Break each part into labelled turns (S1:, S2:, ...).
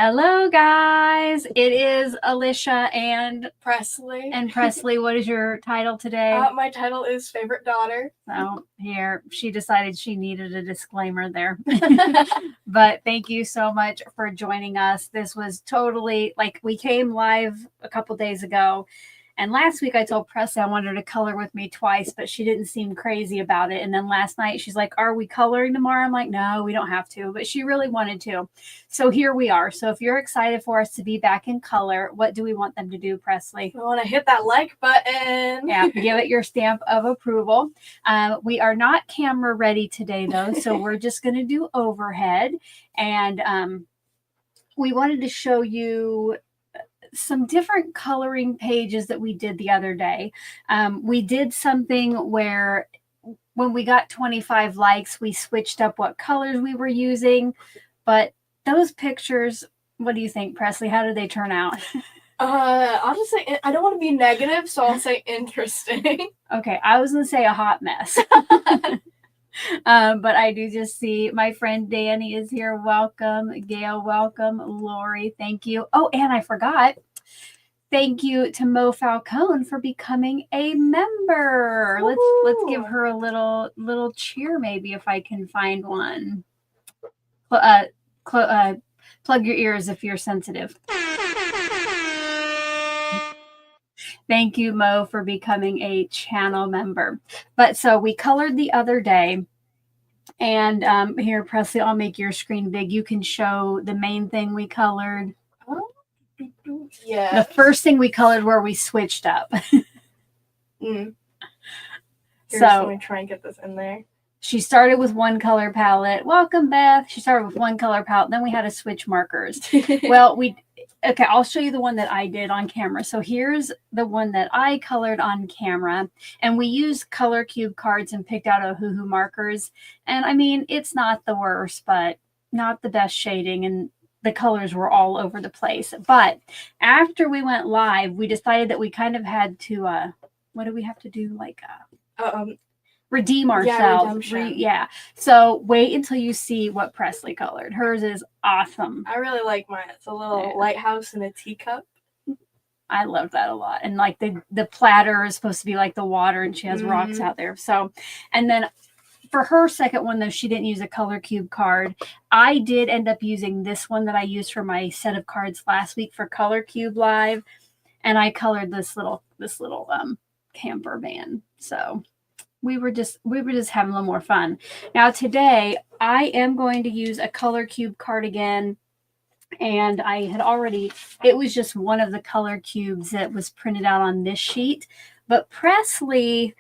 S1: Hello, guys. It is Alicia and
S2: Presley.
S1: Presley, what is your title today?
S2: My title is Favorite Daughter.
S1: So here, she decided she needed a disclaimer there. But thank you so much for joining us. This was totally, like, we came live a couple days ago. And last week I told Presley I wanted her to color with me twice, but she didn't seem crazy about it. And then last night she's like, "Are we coloring tomorrow?" I'm like, "No, we don't have to," but she really wanted to. So here we are. So if you're excited for us to be back in color, what do we want them to do, Presley?
S2: I want to hit that like button.
S1: Yeah, give it your stamp of approval. We are not camera ready today though, so we're just going to do overhead. And we wanted to show you some different coloring pages that we did the other day. We did something where when we got 25 likes, we switched up what colors we were using. But those pictures, what do you think, Presley? How did they turn out?
S2: I'll just say, I don't want to be negative, so I'll say interesting.
S1: Okay, I was going to say a hot mess. But I do just see my friend Danny is here. Welcome. Gail, welcome. Lori, thank you. Oh, and I forgot. Thank you to Mo Falcone for becoming a member. Let's give her a little cheer, maybe, if I can find one. Plug your ears if you're sensitive. Thank you, Mo, for becoming a channel member. But so we colored the other day. And here, Presley, I'll make your screen big. You can show the main thing we colored.
S2: Yeah.
S1: The first thing we colored where we switched up.
S2: Here,
S1: So
S2: let me try and get this in there.
S1: She started with one color palette. Welcome, Beth. She started with one color palette. Then we had to switch markers. Well, okay, I'll show you the one that I did on camera. So here's the one that I colored on camera. And we used color cube cards and picked out Ohuhu markers. And I mean, it's not the worst, but not the best shading. And the colors were all over the place. But after we went live, we decided that we kind of had to, what do we have to do? Like, redeem ourselves.
S2: Yeah.
S1: So wait until you see what Presley colored. Hers is awesome.
S2: I really like mine. It's a little lighthouse in a teacup.
S1: I love that a lot. And like the platter is supposed to be like the water, and she has rocks out there. So, and then for her second one, though, she didn't use a color cube card. I did end up using this one that I used for my set of cards last week for Color Cube Live. And I colored this little camper van. So we were just having a little more fun. Now today I am going to use a color cube card again. And I had already, it was just one of the color cubes that was printed out on this sheet. But Presley,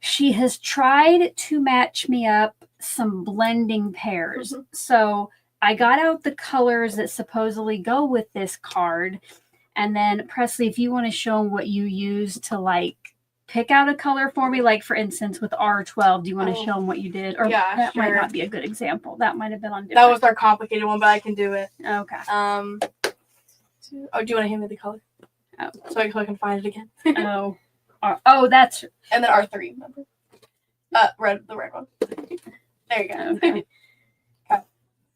S1: she has tried to match me up some blending pairs. So I got out the colors that supposedly go with this card. And then Presley, if you want to show them what you use to like pick out a color for me, like for instance with R12, do you want to show them what you did? Or
S2: yeah,
S1: that
S2: sure.
S1: might not be a good example. That might have been on different.
S2: That was our complicated one, but I can do it.
S1: Okay.
S2: Oh, do you want to hand me the color?
S1: Oh.
S2: So I can find it again.
S1: That's.
S2: And then R3, remember? The red one. There you go.
S1: Okay.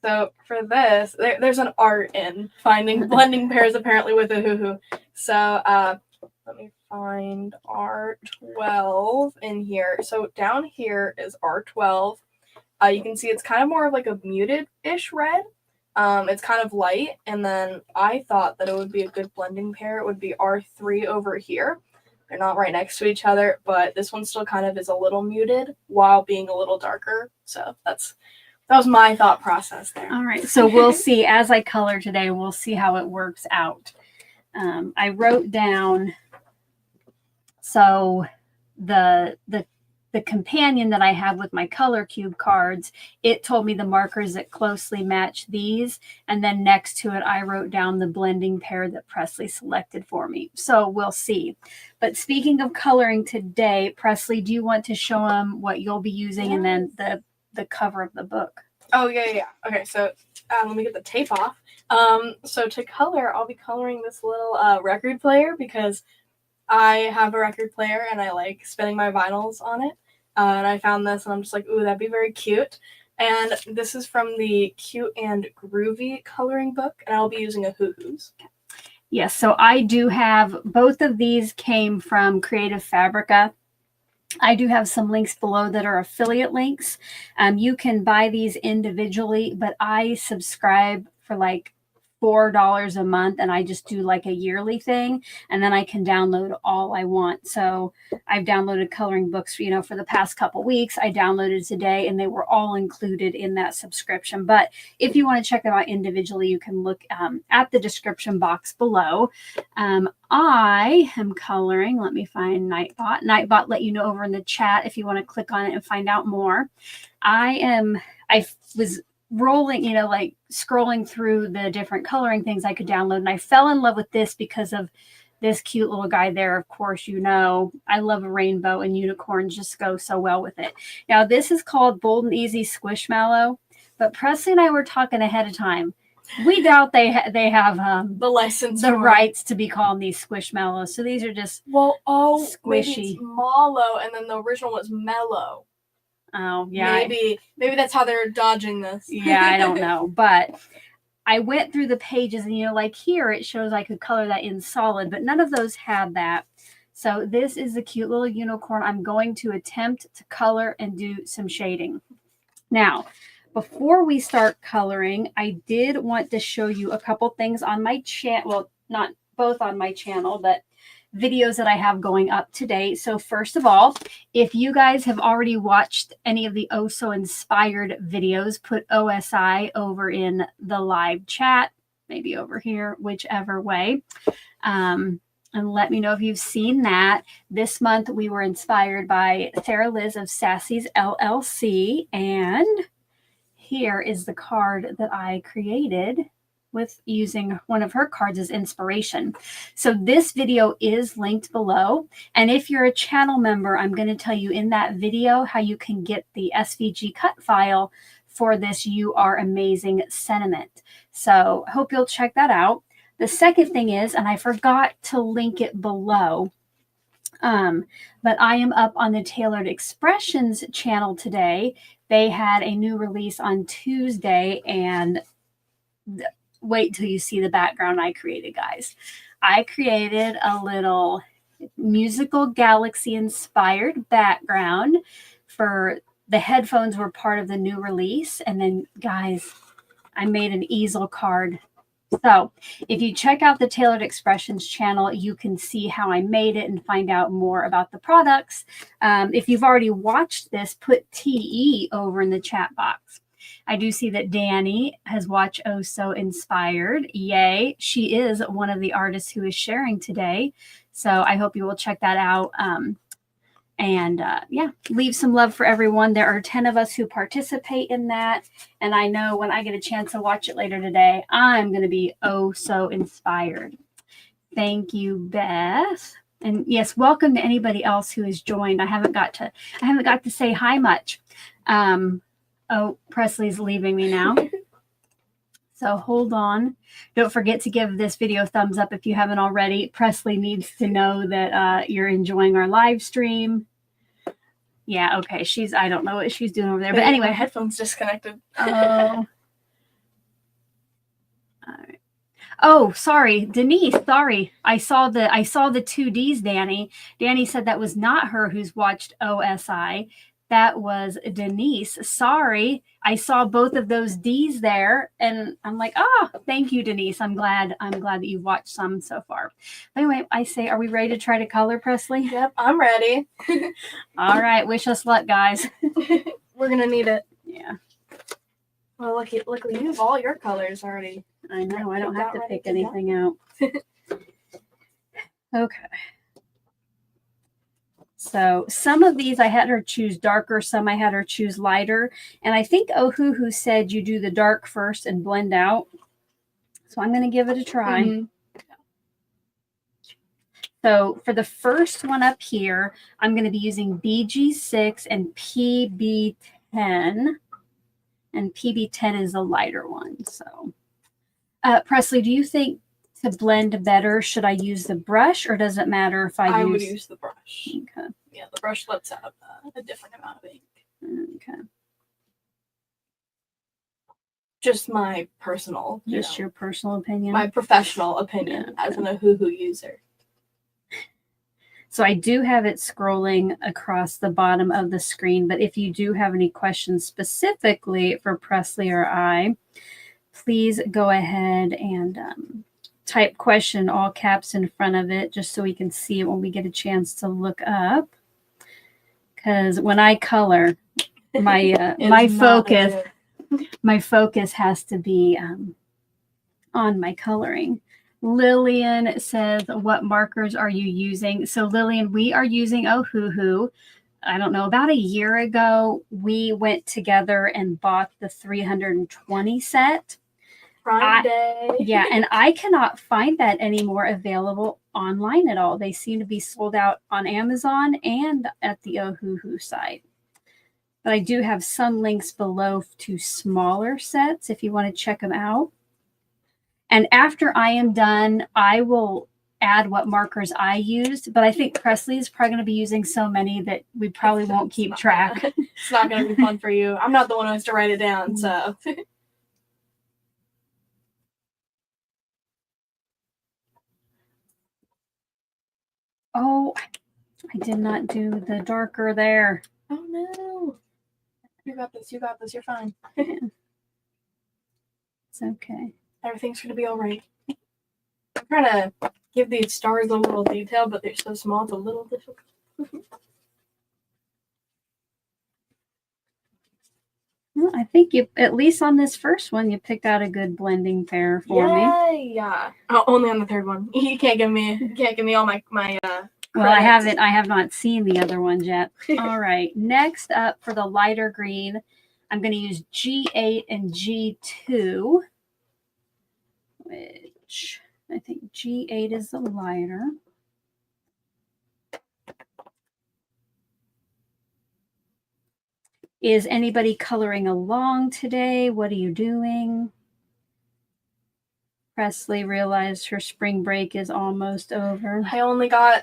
S2: So for this, there's an art in finding blending pairs apparently with Ohuhu. So let me find R12 in here. So down here is R12. You can see it's kind of more of like a muted-ish red. It's kind of light. And then I thought that it would be a good blending pair. It would be R3 over here. They're not right next to each other, but this one still kind of is a little muted while being a little darker. So that was my thought process there.
S1: All right. So we'll see as I color today, we'll see how it works out. I wrote down, so the companion that I have with my color cube cards, it told me the markers that closely match these. And then next to it, I wrote down the blending pair that Presley selected for me. So we'll see. But speaking of coloring today, Presley, do you want to show them what you'll be using and then the cover of the book?
S2: Oh, yeah. Okay, so let me get the tape off. So to color, I'll be coloring this little record player because I have a record player and I like spinning my vinyls on it. And I found this and I'm just like, ooh, that'd be very cute. And this is from the Cute and Groovy coloring book, and I'll be using Ohuhu's.
S1: Yes, so I do have, both of these came from Creative Fabrica. I do have some links below that are affiliate links. You can buy these individually, but I subscribe for like $4 a month, and I just do like a yearly thing, and then I can download all I want. So I've downloaded coloring books, you know, for the past couple weeks. I downloaded today, and they were all included in that subscription. But if you want to check them out individually, you can look at the description box below. I am coloring. Let me find Nightbot. Nightbot let you know over in the chat if you want to click on it and find out more. I was rolling, you know, like scrolling through the different coloring things I could download, and I fell in love with this because of this cute little guy there. Of course, you know, I love a rainbow, and unicorns just go so well with it. Now, this is called Bold and Easy Squishmallow, but Presley and I were talking ahead of time. We doubt they have
S2: The license,
S1: the rights to be calling these Squishmallows. So these are just
S2: squishy. Maybe
S1: squishy.
S2: it's mallow, and then the original was mellow.
S1: Oh, yeah.
S2: Maybe that's how they're dodging this.
S1: Yeah, I don't know. But I went through the pages, and, you know, like here it shows I could color that in solid, but none of those had that. So this is a cute little unicorn. I'm going to attempt to color and do some shading. Now, before we start coloring, I did want to show you a couple things on my channel. Well, not both on my channel, but videos that I have going up today. So first of all, if you guys have already watched any of the Oh So Inspired videos, put OSI over in the live chat, maybe over here, whichever way. And let me know if you've seen that. This month we were inspired by Sarah Liz of Sassy's LLC, and here is the card that I created with using one of her cards as inspiration. So this video is linked below. And if you're a channel member, I'm going to tell you in that video how you can get the SVG cut file for this You Are Amazing sentiment. So I hope you'll check that out. The second thing is, and I forgot to link it below, but I am up on the Tailored Expressions channel today. They had a new release on Tuesday, and wait till you see the background I created, guys. I created a little musical galaxy inspired background for the headphones were part of the new release. And then, guys, I made an easel card. So if you check out the Tailored Expressions channel, you can see how I made it and find out more about the products. If you've already watched this, put TE over in the chat box. I do see that Danny has watched Oh So Inspired. Yay. She is one of the artists who is sharing today. So I hope you will check that out. Yeah, leave some love for everyone. There are 10 of us who participate in that. And I know when I get a chance to watch it later today, I'm going to be oh so inspired. Thank you, Beth. And yes, welcome to anybody else who has joined. I haven't got to say hi much. Oh, Presley's leaving me now. So hold on. Don't forget to give this video a thumbs up if you haven't already. Presley needs to know that you're enjoying our live stream. Yeah, okay. I don't know what she's doing over there. But anyway,
S2: headphones disconnected.
S1: Oh. All right. Oh, sorry. Denise, sorry. I saw the two Ds, Danny. Danny said that was not her who's watched OSI. That was Denise. Sorry. I saw both of those D's there, and I'm like, oh, thank you, Denise. I'm glad that you've watched some so far. But anyway, I say, are we ready to try to color, Presley?
S2: Yep, I'm ready.
S1: All right. Wish us luck, guys.
S2: We're going to need it.
S1: Yeah.
S2: Well, luckily you have all your colors already.
S1: I know. I don't have to pick anything out. Okay. So some of these I had her choose darker, some I had her choose lighter. And I think Ohuhu said you do the dark first and blend out. So I'm going to give it a try. Mm-hmm. So for the first one up here, I'm going to be using BG6 and PB10. And PB10 is a lighter one. So Presley, do you think to blend better, should I use the brush, or does it matter if I
S2: would use the brush.
S1: Okay.
S2: Yeah, the brush lets out a different amount of ink.
S1: Okay.
S2: just my personal,
S1: Just your personal opinion.
S2: my professional opinion as an Ohuhu user.
S1: So I do have it scrolling across the bottom of the screen, but if you do have any questions specifically for Presley or I, please go ahead and type question all caps in front of it just so we can see it when we get a chance to look up. Because when I color, my my focus has to be on my coloring. Lillian says, what markers are you using? So Lillian, we are using Ohuhu. I don't know, about a year ago, we went together and bought the 320 set.
S2: Prime Day.
S1: Yeah, and I cannot find that anymore available online at all. They seem to be sold out on Amazon and at the Ohuhu site. But I do have some links below to smaller sets if you want to check them out. And after I am done, I will add what markers I used. But I think Presley is probably going to be using so many that we probably won't keep track.
S2: It's not going to be fun for you. I'm not the one who has to write it down, so.
S1: Oh, I did not do the darker there.
S2: Oh, no. You got this. You got this. You're fine.
S1: It's okay.
S2: Everything's going to be all right. I'm trying to give these stars a little detail, but they're so small, it's a little difficult.
S1: Well, I think you, at least on this first one, you picked out a good blending pair for me.
S2: Yeah. Oh, only on the third one. You can't give me all my
S1: Well, I have not seen the other ones yet. All right. Next up for the lighter green, I'm going to use G8 and G2, which I think G8 is the lighter. Is anybody coloring along today? What are you doing? Presley realized her spring break is almost over.
S2: I only got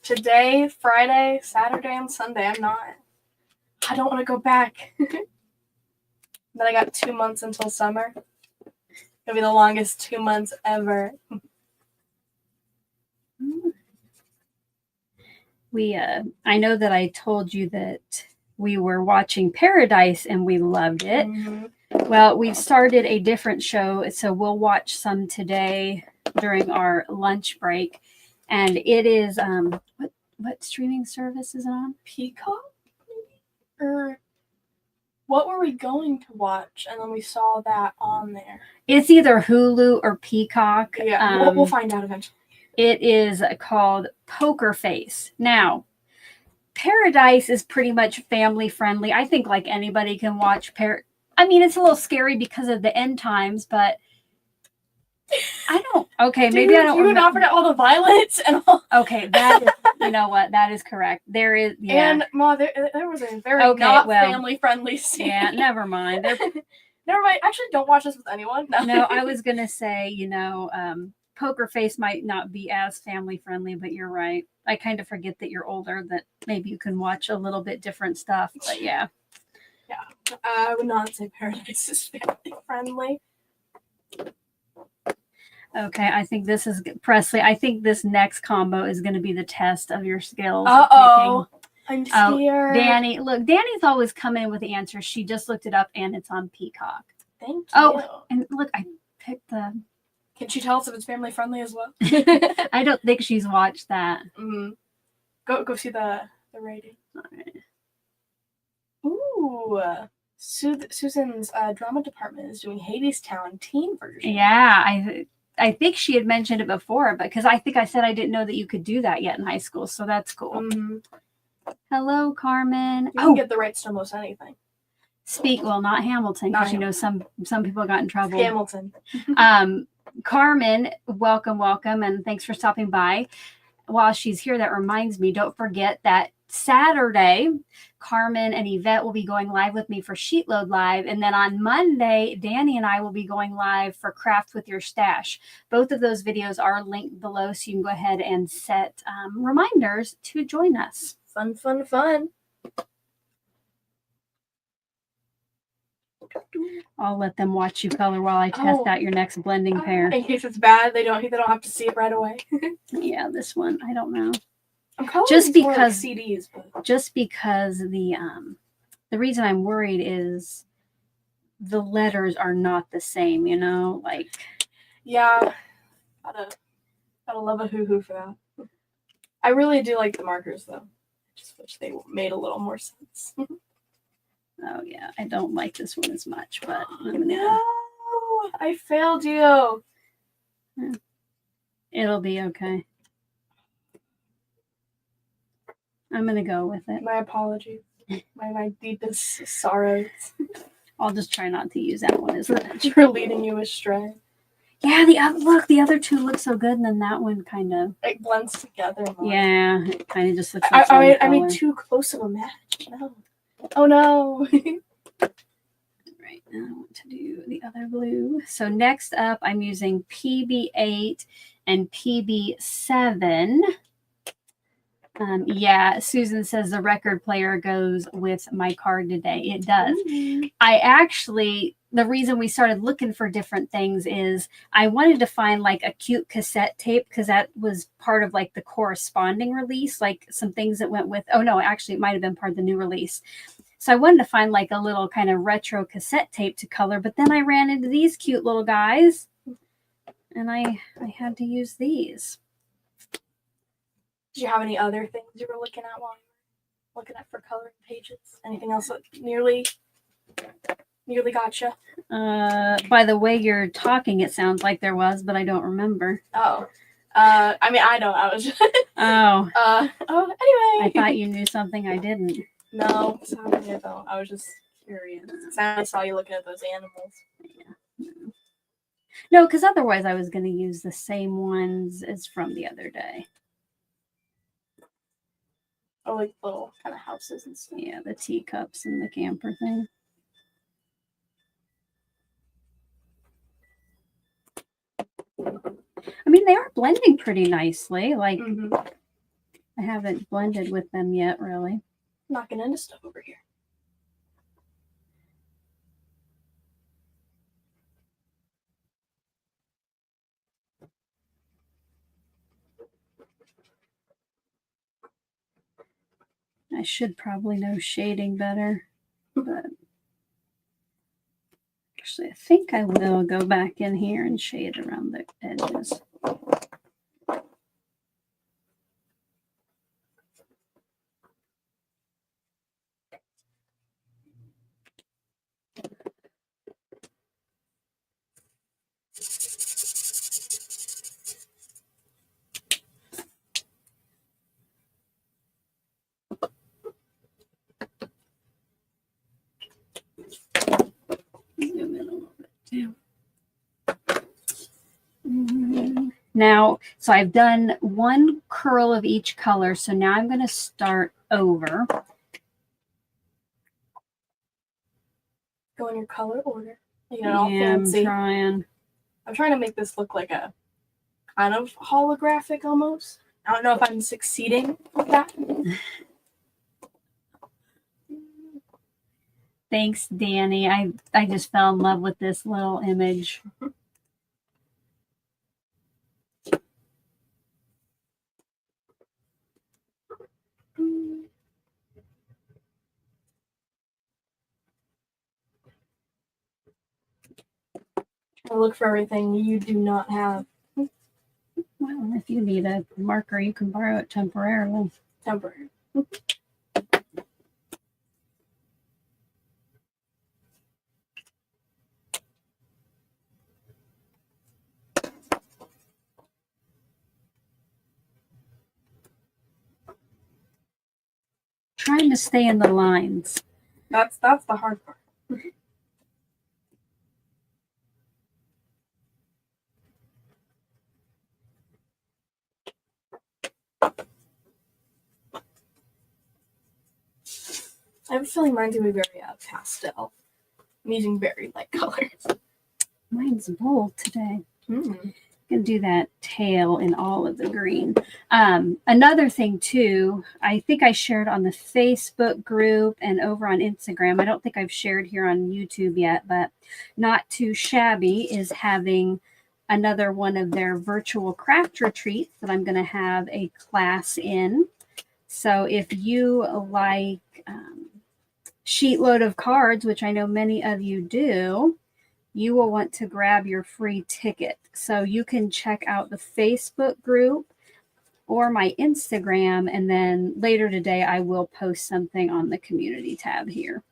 S2: today, Friday, Saturday, and Sunday. I don't want to go back. Then I got 2 months until summer. It'll be the longest 2 months ever.
S1: I know that I told you that we were watching Paradise and we loved it.
S2: Mm-hmm.
S1: Well, we've started a different show, so we'll watch some today during our lunch break. And it is, what streaming service is it on?
S2: Peacock, maybe? Or what were we going to watch? And then we saw that on there.
S1: It's either Hulu or Peacock.
S2: Yeah, we'll find out eventually.
S1: It is called Poker Face. Now, Paradise is pretty much family friendly. I think like anybody can watch I mean, it's a little scary because of the end times, but I don't. Okay, maybe I don't.
S2: You offered all the violence and all.
S1: Okay, that is, you know what? That is correct. There is. Yeah.
S2: And Ma, there was a very family friendly scene.
S1: Yeah, never mind.
S2: Never mind. Actually, don't watch this with anyone.
S1: No, I was gonna say, Poker Face might not be as family friendly, but you're right. I kind of forget that you're older, that maybe you can watch a little bit different stuff. But yeah.
S2: Yeah, I would not say Paradise is family friendly.
S1: Okay, I think this is Presley. I think this next combo is going to be the test of your skills.
S2: Uh-oh. I'm scared.
S1: Danny, look, Danny's always come in with the answers. She just looked it up and it's on Peacock.
S2: Thank you.
S1: Oh, and look, I picked the...
S2: Can she tell us if it's family friendly as well?
S1: I don't think she's watched that.
S2: Mm-hmm. Go see the rating.
S1: All right.
S2: Ooh, Susan's drama department is doing Hadestown teen version.
S1: Yeah, I think she had mentioned it before, but because I think I said I didn't know that you could do that yet in high school, so that's cool.
S2: Mm-hmm.
S1: Hello, Carmen.
S2: You can get the rights to almost anything.
S1: Well, not Hamilton, because some people got in trouble.
S2: Hamilton.
S1: Carmen, welcome, and thanks for stopping by. While she's here, that reminds me, don't forget that Saturday, Carmen and Yvette will be going live with me for Sheetload Live. And then on Monday, Danny and I will be going live for Craft with Your Stash. Both of those videos are linked below, so you can go ahead and set reminders to join us.
S2: Fun.
S1: I'll let them watch you color while I test out your next blending pair.
S2: In case it's bad, they don't have to see it right away.
S1: Yeah, this one, I don't know.
S2: I'm calling
S1: just
S2: these more like
S1: because
S2: CDs, but...
S1: just because the reason I'm worried is the letters are not the same, you know, like.
S2: Yeah, gotta love a Ohuhu for that. I really do like the markers though. I just wish they made a little more sense.
S1: Oh yeah, I don't like this one as much, but
S2: No, I failed you.
S1: It'll be okay. I'm gonna go with it.
S2: My apologies. My deepest sorrows.
S1: I'll just try not to use that one as much.
S2: For leading you astray.
S1: Yeah, the other two look so good, and then that one kind of
S2: it blends together more.
S1: Yeah, it kind of just looks like
S2: I made too close of a match. No. Oh no.
S1: Right, now I want to do the other blue. So next up, I'm using PB8 and PB7. Yeah, Susan says the record player goes with my card today. It does. Mm-hmm. I actually, the reason we started looking for different things is I wanted to find like a cute cassette tape because that was part of like the corresponding release, like some things that went with, oh no, actually it might have been part of the new release. So I wanted to find like a little kind of retro cassette tape to color, but then I ran into these cute little guys and I had to use these.
S2: Did you have any other things you were looking at while you were looking at for coloring pages? Anything else that nearly gotcha?
S1: By the way you're talking, it sounds like there was, but I don't remember.
S2: Oh. I mean, I don't. I was just...
S1: Oh.
S2: Anyway.
S1: I thought you knew something I didn't.
S2: No, sorry, I don't. I was just curious. I saw you looking at those animals.
S1: Yeah. No, because otherwise I was going to use the same ones as from the other day.
S2: Oh, like little kind of houses and stuff.
S1: Yeah, the teacups and the camper thing. I mean, they are blending pretty nicely. Like, I haven't blended with them yet, really.
S2: Knocking into stuff over here.
S1: I should probably know shading better, but actually I think I will go back in here and shade around the edges. Now, so I've done one curl of each color, so now I'm going to start over.
S2: Go in your color order. You know, all
S1: yeah,
S2: fancy.
S1: I'm
S2: trying to make this look like a kind of holographic almost. I don't know if I'm succeeding with that.
S1: Thanks, Danny. I just fell in love with this little image.
S2: I look for everything you do not have.
S1: Well, if you need a marker, you can borrow it temporarily.
S2: Temporary.
S1: Trying to stay in the lines.
S2: That's the hard part. I have a feeling mine's gonna be very pastel. I'm using very light colors.
S1: Mine's bold today. Can do that tail in all of the green. Another thing too, I think I shared on the Facebook group and over on Instagram. I don't think I've shared here on YouTube yet, but Not Too Shabby is having another one of their virtual craft retreats that I'm going to have a class in. So if you like sheet load of cards, which I know many of you do, you will want to grab your free ticket. So you can check out the Facebook group or my Instagram, and then later today I will post something on the community tab here.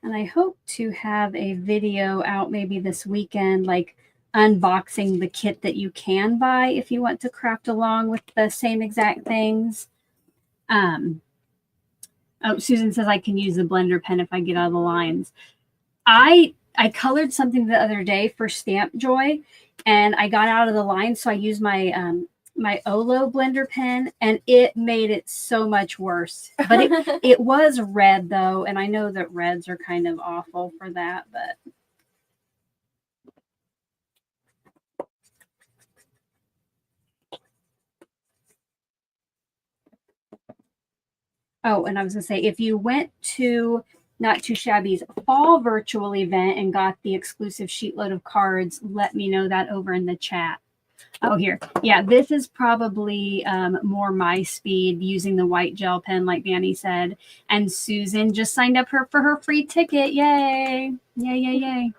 S1: And I hope to have a video out maybe this weekend, like unboxing the kit that you can buy if you want to craft along with the same exact things. Oh, Susan says I can use the blender pen if I get out of the lines. I colored something the other day for Stamp Joy, and I got out of the line, so I used my my Olo blender pen, and it made it so much worse. But it was red though, and I know that reds are kind of awful for that, but. Oh, and I was going to say, if you went to Not Too Shabby's fall virtual event and got the exclusive sheet load of cards, let me know that over in the chat. Oh, here. Yeah, this is probably more my speed using the white gel pen, like Danny said. And Susan just signed up for her free ticket. Yay. Yay, yay, yay.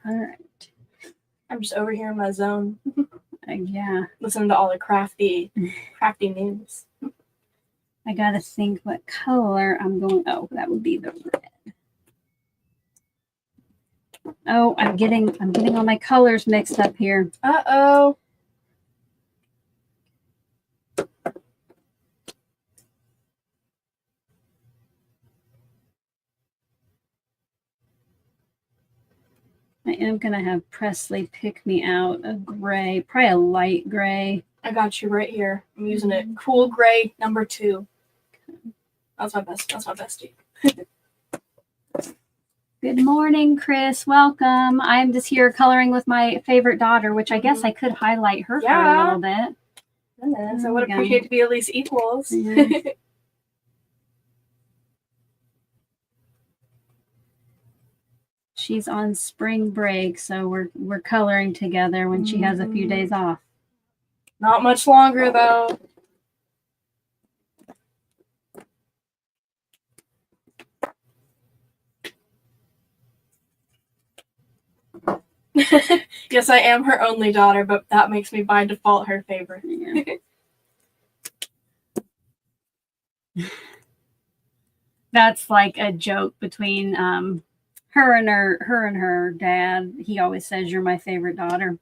S1: All right.
S2: I'm just over here in my zone.
S1: Yeah.
S2: Listening to all the crafty news.
S1: I got to think what color I'm going. Oh, that would be the red. Oh, I'm getting all my colors mixed up here.
S2: Uh-oh.
S1: I am going to have Presley pick me out a gray, probably a light gray.
S2: I got you right here. I'm using it. Cool gray number 2. That's my bestie.
S1: Good morning, Chris. Welcome. I'm just here coloring with my favorite daughter, which I guess I could highlight her for a little bit.
S2: Goodness, I would appreciate to be at least equals.
S1: Mm-hmm. She's on spring break, so we're coloring together when she has a few days off.
S2: Not much longer though. Yes, I am her only daughter, but that makes me by default her favorite.
S1: Yeah. That's like a joke between her and her dad. He always says, "You're my favorite daughter."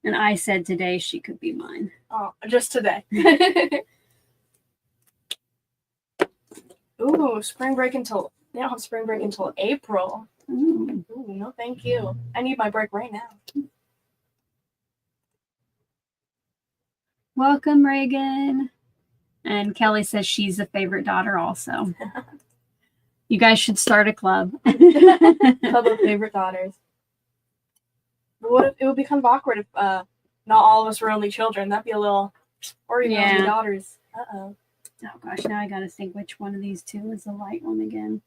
S1: And I said today she could be mine.
S2: Oh, just today. Ooh, spring break until they don't have spring break until April. Ooh, no thank you. I need my break right now.
S1: Welcome, Reagan. And Kelly says she's a favorite daughter also. You guys should start a club.
S2: Club of favorite daughters. But what if it would be kind of awkward if not all of us were only children? That'd be a little, or even only daughters. Uh-oh.
S1: Oh gosh, now I gotta think which one of these two is the light one again.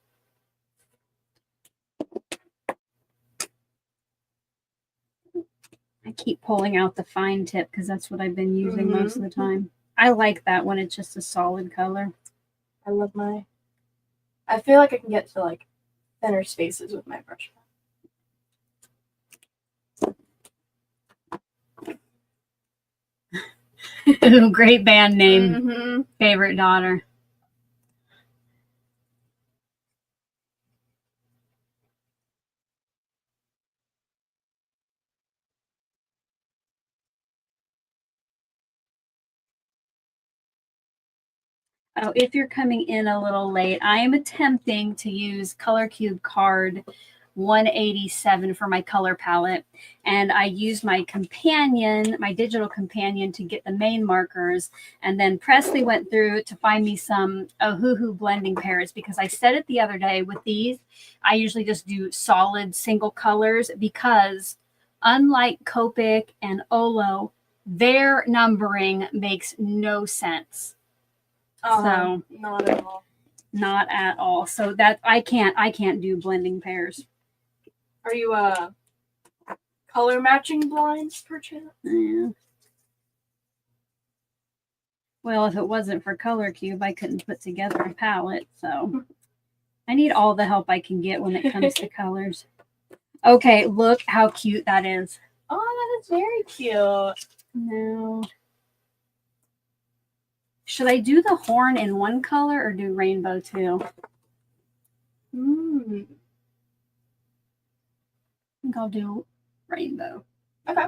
S1: I keep pulling out the fine tip because that's what I've been using most of the time. I like that when it's just a solid color.
S2: I love my. I feel like I can get to like thinner spaces with my brush.
S1: Ooh, great band name. Favorite daughter. Oh, if you're coming in a little late, I am attempting to use Color Cube card 187 for my color palette. And I used my companion, my digital companion, to get the main markers. And then Presley went through to find me some Ohuhu blending pairs, because I said it the other day with these, I usually just do solid single colors, because unlike Copic and Olo, their numbering makes no sense. So
S2: not at all.
S1: Not at all. So that I can't do blending pairs.
S2: Are you color matching blind perchance?
S1: Yeah. Well, if it wasn't for Color Cube, I couldn't put together a palette. So I need all the help I can get when it comes to colors. Okay, look how cute that is.
S2: Oh, that is very cute.
S1: No. Should I do the horn in one color or do rainbow too? I think I'll do rainbow.
S2: Okay.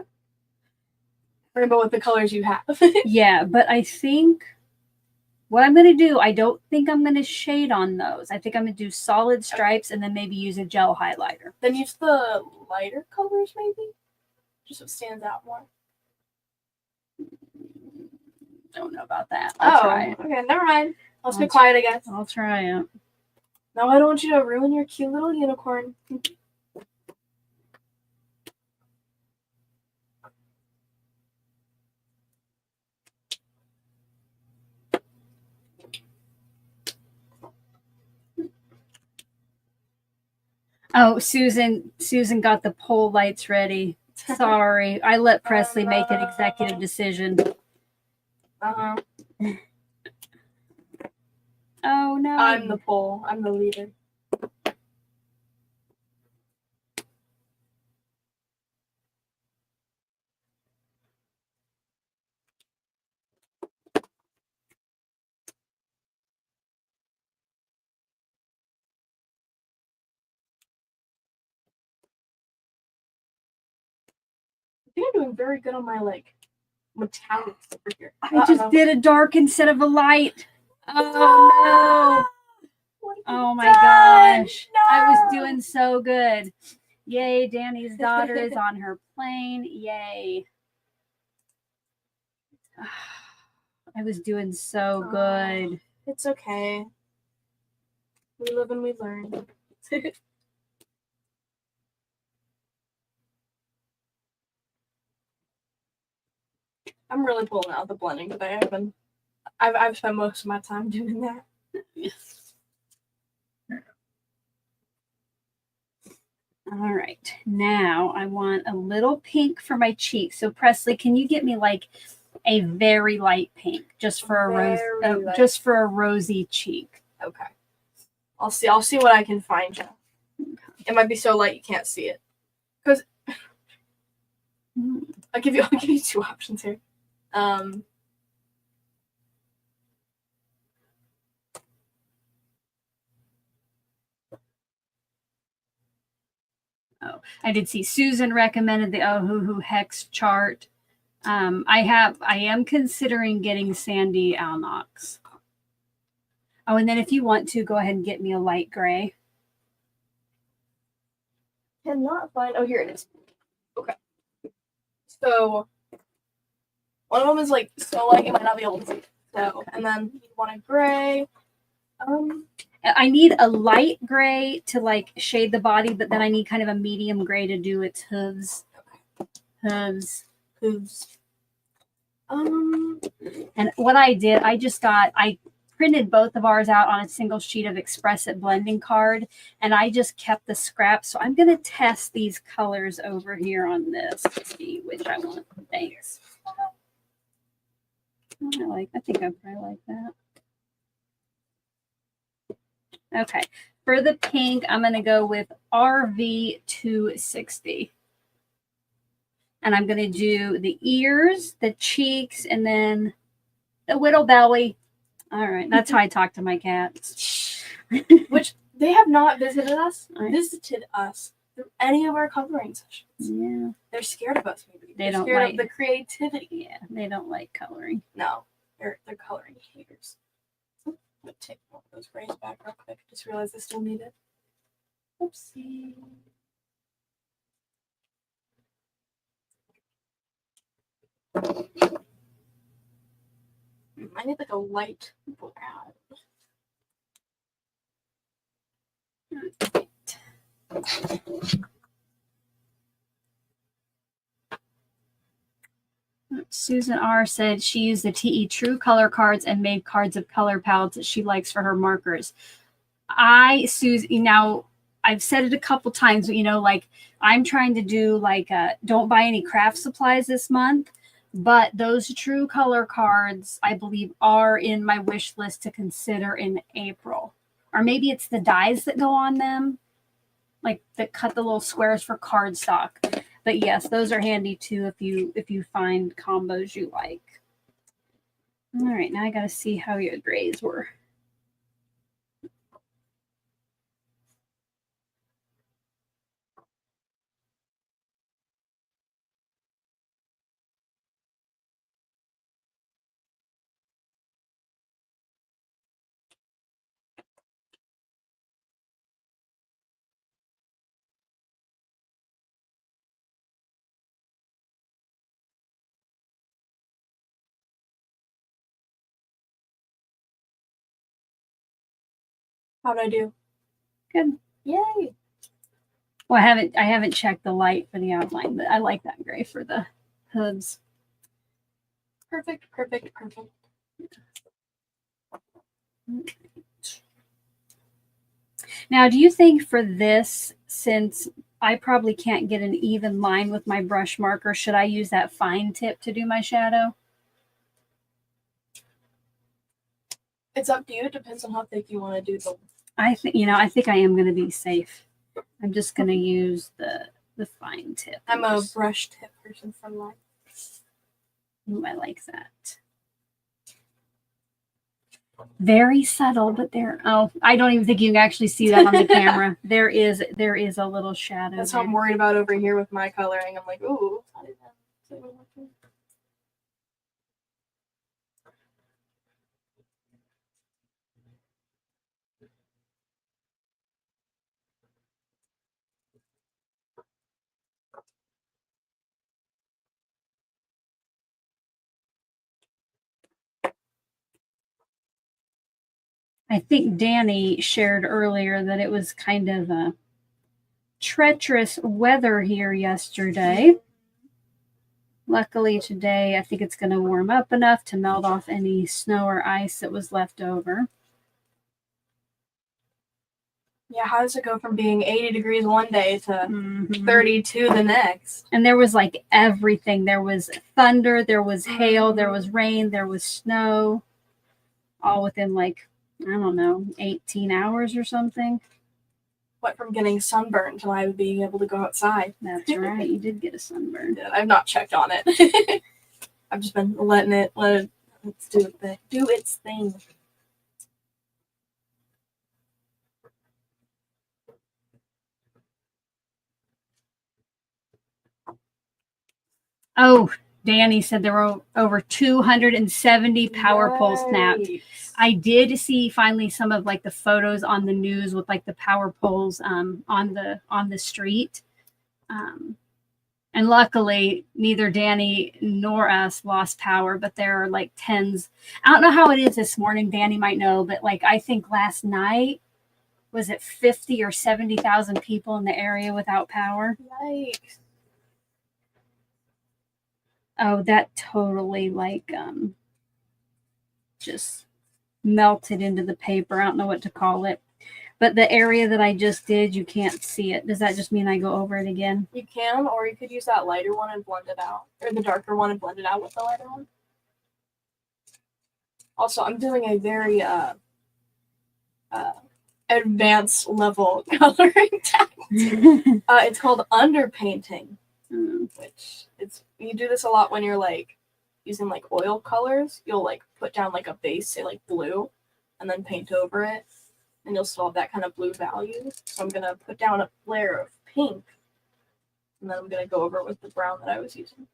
S2: Rainbow with the colors you have.
S1: Yeah, but I think what I'm going to do, I don't think I'm going to shade on those. I think I'm going to do solid stripes and then maybe use a gel highlighter.
S2: Then use the lighter colors maybe? Just so it stands out more.
S1: Don't know about that. I'll try it.
S2: Okay, never mind. Let's be quiet, I guess.
S1: I'll try it.
S2: No, I don't want you to ruin your cute little unicorn.
S1: Oh, Susan got the pole lights ready. Sorry. I let Presley make an executive decision.
S2: Uh-huh.
S1: Oh, no.
S2: I'm the pole. I'm the leader. I think I'm doing very good on my, metallics over here.
S1: I just did a dark instead of a light. Oh, no. Oh, my gosh. No. I was doing so good. Yay, Danny's daughter is on her plane. Yay. I was doing so good.
S2: It's okay. We live and we learn. I'm really pulling out the blending today. I've spent most of my time doing that.
S1: All right, now I want a little pink for my cheeks. So Presley, can you get me like a very light pink, just for a rosy cheek?
S2: Okay. I'll see what I can find you. Okay. It might be so light you can't see it. Cause I'll give you two options here.
S1: Oh, I did see Susan recommended the Ohuhu hex chart. I am considering getting Sandy Alnox. Oh, and then if you want to, go ahead and get me a light gray.
S2: Cannot find. Oh, here it is. Okay. So one of them is so light you might not be able to see it. So, and then you want a gray.
S1: I need a light gray to shade the body, but then I need kind of a medium gray to do its hooves.
S2: Okay. Hooves.
S1: And what I did, I printed both of ours out on a single sheet of Express It blending card, and I just kept the scraps. So I'm going to test these colors over here on this to see which I want. Thanks. I think I probably like that. Okay, for the pink, I'm going to go with RV260. And I'm going to do the ears, the cheeks, and then the whittle belly. All right, that's how I talk to my cats.
S2: Which they have not visited us through any of our coloring sessions.
S1: Yeah.
S2: They're scared of us, maybe.
S1: They're
S2: scared of the creativity.
S1: Yeah, they don't like coloring.
S2: No, they're coloring haters. I'm gonna take one of those grays back real quick. Just realized I still need it. Oopsie. I need like a light brown.
S1: Susan R. said she used the TE True color cards and made cards of color palettes that she likes for her markers. Susan, now I've said it a couple times, but like I'm trying to do like don't buy any craft supplies this month, but those True color cards I believe are in my wish list to consider in April. Or maybe it's the dies that go on them, like that cut the little squares for cardstock. But yes, those are handy too if you find combos you like. All right, now I got to see how your grays were.
S2: How'd I do?
S1: Good.
S2: Yay.
S1: Well, I haven't checked the light for the outline, but I like that gray for the hooves.
S2: Perfect, perfect, perfect.
S1: Now, do you think for this, since I probably can't get an even line with my brush marker, should I use that fine tip to do my shadow?
S2: It's up to you. It depends on how thick you want to do the.
S1: I think I am going to be safe. I'm just going to use the fine tip.
S2: I'm a brush tip person for life.
S1: Ooh, I like that. Very subtle, but I don't even think you can actually see that on the camera. There is a little shadow.
S2: That's what I'm worried about over here with my coloring. I'm like, ooh.
S1: I think Danny shared earlier that it was kind of a treacherous weather here yesterday. Luckily today, I think it's going to warm up enough to melt off any snow or ice that was left over.
S2: Yeah, how does it go from being 80 degrees one day to 32 the next?
S1: And there was like everything. There was thunder, there was hail, there was rain, there was snow, all within like, I don't know, 18 hours or something.
S2: Went from getting sunburned to I being able to go outside.
S1: That's right. You did get a sunburn.
S2: Yeah, I've not checked on it. I've just been letting it do its thing.
S1: Oh, Danny said there were over 270 power poles snapped. I did see finally some of like the photos on the news with like the power poles on the street. And luckily neither Danny nor us lost power, but there are like tens. I don't know how it is this morning. Danny might know, but like I think last night was it 50 or 70,000 people in the area without power.
S2: Yikes.
S1: Oh, that totally like just melted into the paper. I don't know what to call it. But the area that I just did, you can't see it. Does that just mean I go over it again?
S2: You can, or you could use that lighter one and blend it out. Or the darker one and blend it out with the lighter one. Also, I'm doing a very advanced level coloring technique. It's called underpainting. Which you do this a lot when you're like using like oil colors. You'll like put down like a base, say like blue, and then paint over it, and you'll still have that kind of blue value. So I'm gonna put down a layer of pink, and then I'm gonna go over it with the brown that I was using.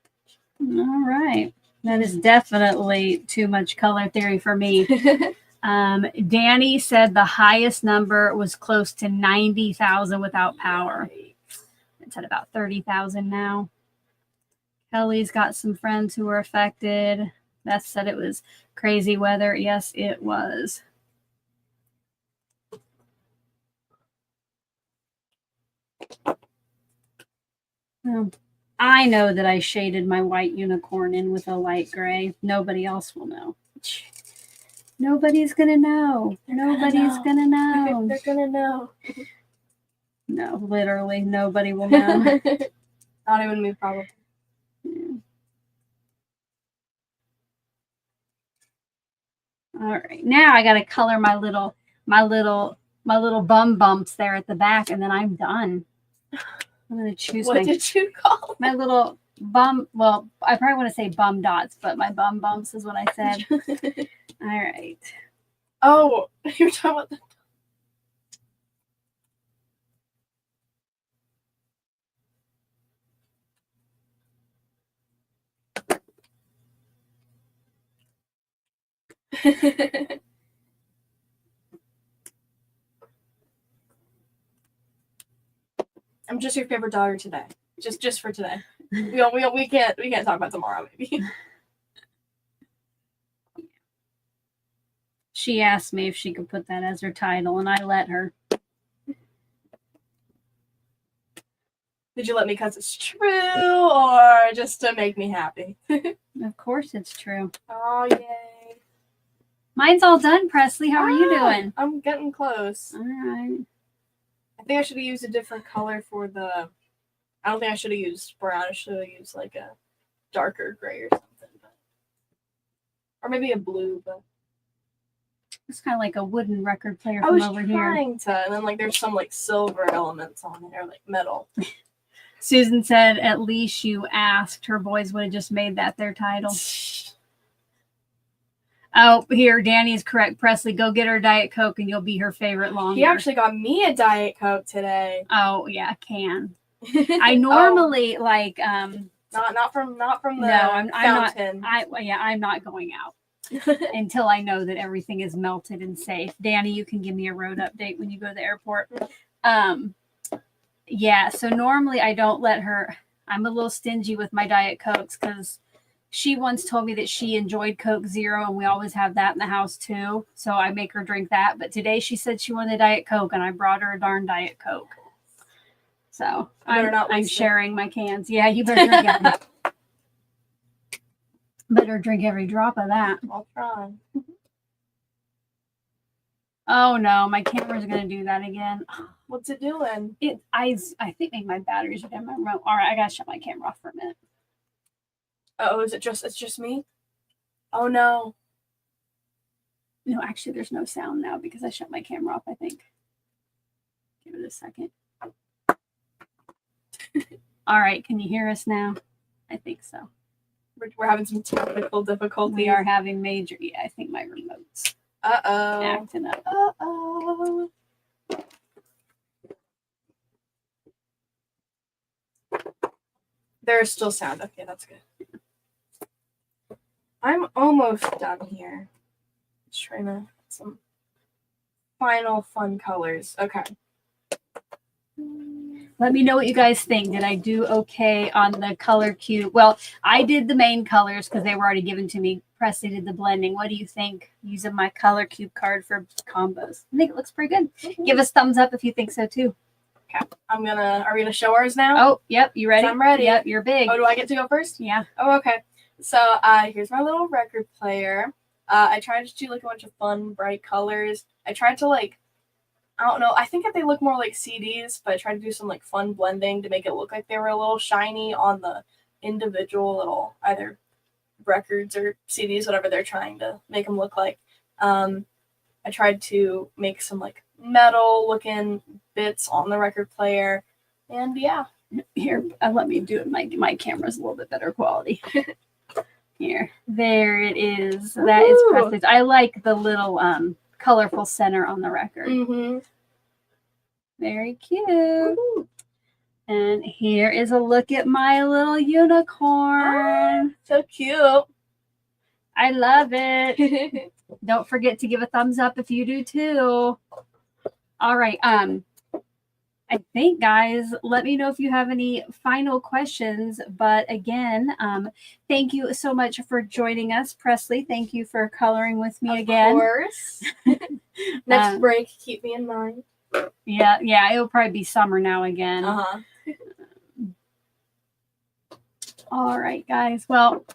S1: All right, that is definitely too much color theory for me. Danny said the highest number was close to 90,000 without power. It's at about 30,000 now. Kelly's got some friends who were affected. Beth said it was crazy weather. Yes, it was. Well, I know that I shaded my white unicorn in with a light gray. Nobody else will know. Nobody's gonna know. Nobody's gonna know.
S2: They're gonna know.
S1: No, literally, nobody will know.
S2: Not even me, probably.
S1: Yeah. All right, now I gotta color my little bum bumps there at the back, and then I'm done. I'm gonna choose.
S2: What did you call
S1: my little bum? Well, I probably want to say bum dots, but my bum bumps is what I said. All right.
S2: Oh, you're talking about the. I'm just your favorite daughter today. Just for today. We can't talk about tomorrow, maybe.
S1: She asked me if she could put that as her title, and I let her.
S2: Did you let me because it's true, or just to make me happy?
S1: Of course it's true.
S2: Oh, yay.
S1: Mine's all done, Presley. How are you doing?
S2: I'm getting close.
S1: All right.
S2: I think I should have used a different color for the... I don't think I should have used brown. I should have used like a darker gray or something. But... Or maybe a blue, but...
S1: It's kind of like a wooden record player from over here.
S2: I was trying to, and then like there's some like silver elements on there, like metal.
S1: Susan said, at least you asked. Her boys would have just made that their title. Oh, here, Danny is correct. Presley, go get her Diet Coke and you'll be her favorite longer.
S2: He actually got me a Diet Coke today.
S1: Oh, yeah, can. I normally like
S2: not from the
S1: no,
S2: fountain.
S1: I'm not going out until I know that everything is melted and safe. Danny, you can give me a road update when you go to the airport. Yeah, so normally I don't let her. I'm a little stingy with my Diet Cokes because she once told me that she enjoyed Coke Zero, and we always have that in the house too. So I make her drink that. But today she said she wanted a Diet Coke, and I brought her a darn Diet Coke. So I'm sharing my cans. Yeah, you better drink it. Better drink every drop of that.
S2: I'll try.
S1: Oh no, my camera's gonna do that again.
S2: What's it doing?
S1: I think maybe my batteries are in my remote. All right, I gotta shut my camera off for a minute.
S2: Oh, it's just me? Oh no.
S1: No, actually there's no sound now because I shut my camera off, I think. Give it a second. All right, can you hear us now? I think so.
S2: We're having some technical difficulties.
S1: We are having major, yeah, I think my remote's acting up.
S2: Uh-oh. There's still sound. Okay, that's good. I'm almost done here. Just trying to get some final fun colors. Okay.
S1: Let me know what you guys think. Did I do okay on the color cube? Well, I did the main colors because they were already given to me. Presley did the blending. What do you think using my color cube card for combos? I think it looks pretty good. Mm-hmm. Give us thumbs up if you think so too.
S2: Okay. Are we gonna show ours now?
S1: Oh, yep. You ready?
S2: I'm ready.
S1: Yep, you're big.
S2: Oh, do I get to go first?
S1: Yeah.
S2: Oh, okay. So here's my little record player. I tried to do like a bunch of fun, bright colors. I tried to I don't know. I think that they look more like CDs, but I tried to do some like fun blending to make it look like they were a little shiny on the individual little either records or CDs, whatever they're trying to make them look like. I tried to make some like metal looking bits on the record player, and yeah.
S1: Here, let me do it. My camera's a little bit better quality. Here, there it is. Ooh. That is perfect. I like the little colorful center on the record.
S2: Mm-hmm.
S1: Very cute. Ooh. And here is a look at my little unicorn.
S2: Oh, so cute.
S1: I love it. Don't forget to give a thumbs up if you do too. All right. I think, guys, let me know if you have any final questions. But again, thank you so much for joining us. Presley, thank you for coloring with me again.
S2: Of course. Next break, keep me in mind.
S1: Yeah, it'll probably be summer now again. All right, guys. Well,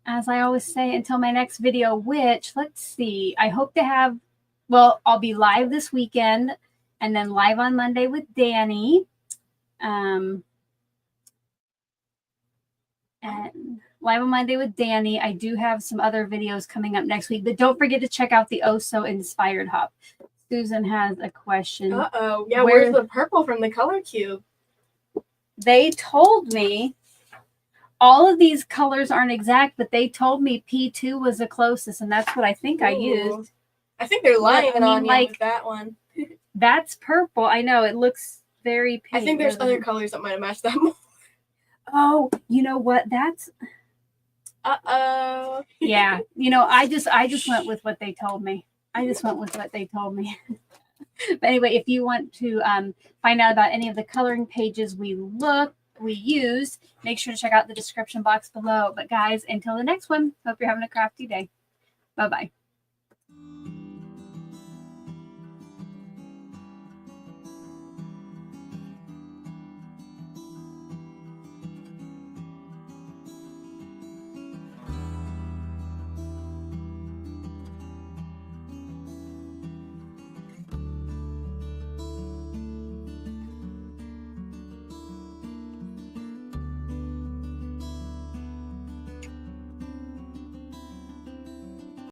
S1: as I always say, until my next video, which, let's see, I hope to have, well, I'll be live this weekend and then live on Monday with Danny. And live on Monday with Danny. I do have some other videos coming up next week, but don't forget to check out the Oh So Inspired Hop. Susan has a question.
S2: Uh-oh. Yeah, where's the purple from the color cube?
S1: They told me all of these colors aren't exact, but they told me P2 was the closest, and that's what I think I used.
S2: I think they're lying on you with that one.
S1: That's purple. I know. It looks very pink.
S2: I think there's other colors that might have matched that more.
S1: Oh, you know what? That's...
S2: Uh-oh.
S1: Yeah. You know, I just went with what they told me. But anyway, if you want to find out about any of the coloring pages we use, make sure to check out the description box below. But guys, until the next one, hope you're having a crafty day. Bye-bye.